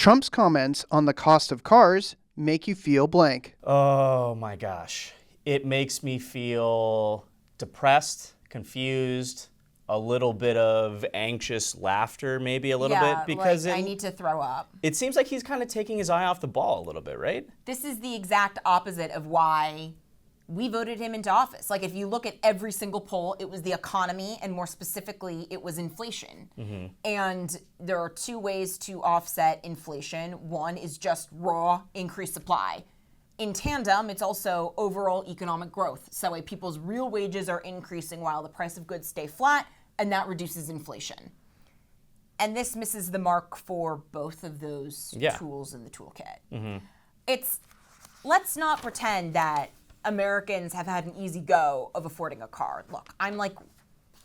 Trump's comments on the cost of cars make you feel blank. Oh my gosh. It makes me feel depressed, confused, a little bit of anxious laughter, maybe a little bit, because I need to throw up. It seems like he's kind of taking his eye off the ball a little bit, right? This is the exact opposite of why we voted him into office. Like, if you look at every single poll, it was the economy, and more specifically, it was inflation. Mm-hmm. And there are two ways to offset inflation. One is just raw increased supply. In tandem, it's also overall economic growth. So people's real wages are increasing while the price of goods stay flat, and that reduces inflation. And this misses the mark for both of those tools in the toolkit. Mm-hmm. Let's not pretend that Americans have had an easy go of affording a car. Look,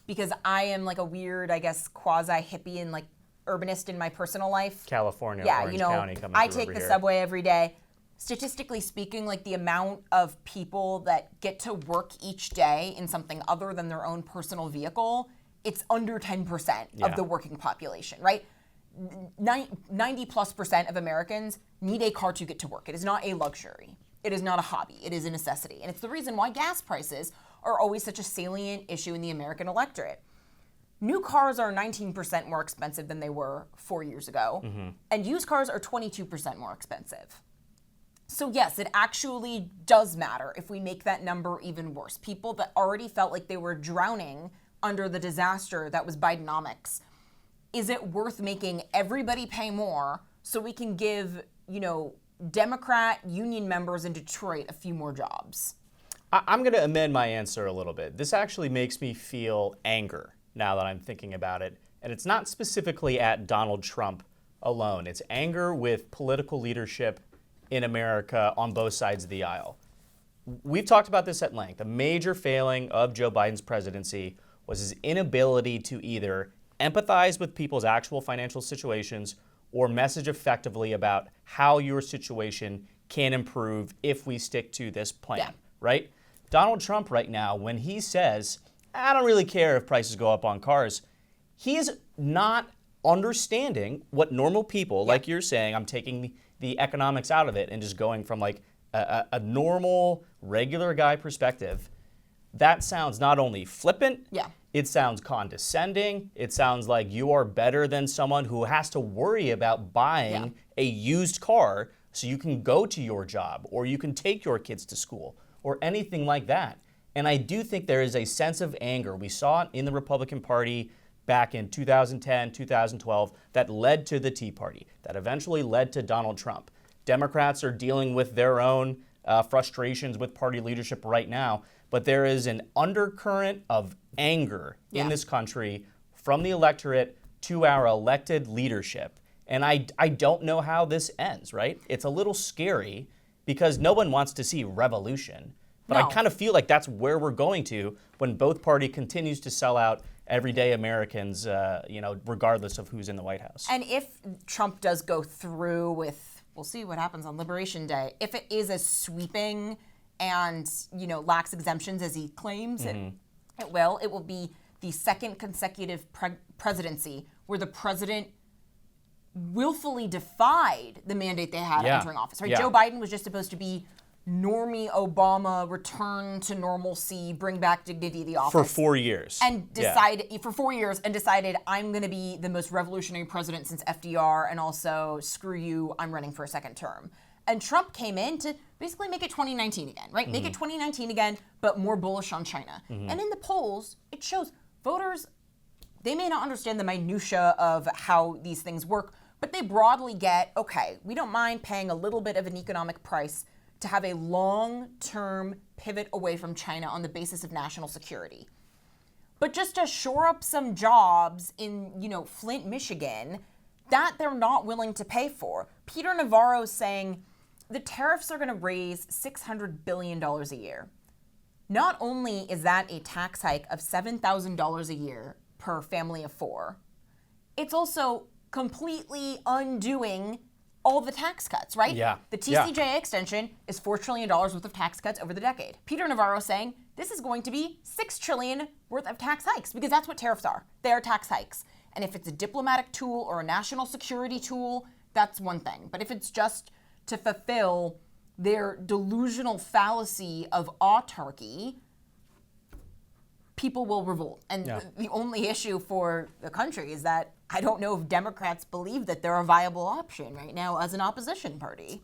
because I am like a weird, I guess, quasi-hippie and like urbanist in my personal life. California, Orange County coming I through take over the here. subway every day. Statistically speaking, like the amount of people that get to work each day in something other than their own personal vehicle, it's under 10% of the working population, right? 90+% of Americans need a car to get to work. It is not a luxury. It is not a hobby. It is a necessity. And it's the reason why gas prices are always such a salient issue in the American electorate. New cars are 19% more expensive than they were 4 years ago, and used cars are 22% more expensive. So yes, it actually does matter if we make that number even worse. People that already felt like they were drowning under the disaster that was Bidenomics, is it worth making everybody pay more so we can give, Democrat union members in Detroit a few more jobs? I'm going to amend my answer a little bit. This actually makes me feel anger now that I'm thinking about it. And it's not specifically at Donald Trump alone. It's anger with political leadership in America on both sides of the aisle. We've talked about this at length. A major failing of Joe Biden's presidency was his inability to either empathize with people's actual financial situations or message effectively about how your situation can improve if we stick to this plan, right? Donald Trump right now, when he says, I don't really care if prices go up on cars, he is not understanding what normal people, like you're saying, I'm taking the economics out of it and just going from like a normal, regular guy perspective. That sounds not only flippant, it sounds condescending. It sounds like you are better than someone who has to worry about buying a used car so you can go to your job or you can take your kids to school or anything like that. And I do think there is a sense of anger. We saw it in the Republican Party back in 2010, 2012, that led to the Tea Party, that eventually led to Donald Trump. Democrats are dealing with their own frustrations with party leadership right now, but there is an undercurrent of anger in this country from the electorate to our elected leadership. And I don't know how this ends, right? It's a little scary because no one wants to see revolution. But I kind of feel like that's where we're going to when both party continues to sell out everyday Americans, regardless of who's in the White House. And if Trump does go through with, we'll see what happens on Liberation Day, if it is as sweeping and, lacks exemptions as he claims it will be the second consecutive presidency where the president willfully defied the mandate they had entering office. Right? Joe Biden was just supposed to be normie Obama, return to normalcy, bring back dignity to the office. For 4 years. And for 4 years, and decided, I'm going to be the most revolutionary president since FDR, and also, screw you, I'm running for a second term. And Trump came in to basically make it 2019 again, right? Make it 2019 again, but more bullish on China. And in the polls, it shows voters, they may not understand the minutia of how these things work, but they broadly get, okay, we don't mind paying a little bit of an economic price to have a long-term pivot away from China on the basis of national security. But just to shore up some jobs in, Flint, Michigan, that they're not willing to pay for. Peter Navarro's saying the tariffs are going to raise $600 billion a year. Not only is that a tax hike of $7,000 a year per family of four, it's also completely undoing all the tax cuts, right? Yeah. The TCJA extension is $4 trillion worth of tax cuts over the decade. Peter Navarro saying this is going to be $6 trillion worth of tax hikes because that's what tariffs are. They are tax hikes. And if it's a diplomatic tool or a national security tool that's one thing. But if it's just to fulfill their delusional fallacy of autarky, people will revolt. And the only issue for the country is that I don't know if Democrats believe that they're a viable option right now as an opposition party.